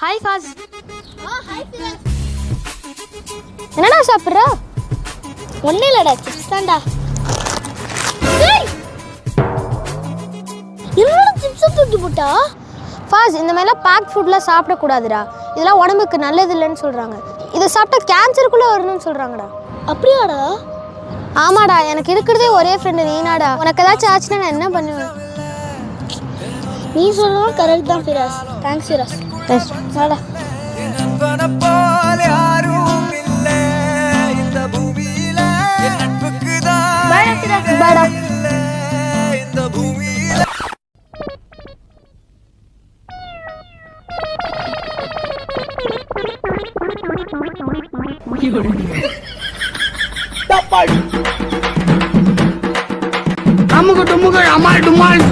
Hi ஃபாஸ். Hi ஃபிராஸ். என்னடா சாப்பிட்ற? ஒன்றும் இல்லைடா, சிப்ஸ் தான்டா. என்னோட சிப்ஸை தூக்கி போட்டா? ஃபாஸ், இந்த மாதிரிலாம் பேக் ஃபுட்லாம் சாப்பிடக்கூடாதுடா. இதெல்லாம் உடம்புக்கு நல்லது இல்லைன்னு சொல்கிறாங்க. இதை சாப்பிட்டா கேன்சருக்குள்ளே வரணும்னு சொல்கிறாங்கடா. அப்படியாடா? ஆமாடா, எனக்கு இருக்கிறதே ஒரே ஃப்ரெண்டு நீனாடா. உனக்கு ஏதாச்சும் ஆச்சுன்னா நான் என்ன பண்ணுவேன்? நீ சொல்றதும் கரெக்ட் தான் ஃபிராஸ். தேங்க்ஸ் ஃபிராஸ். வாடா. பாடா. அமுக டுமுக அமால் டுமால்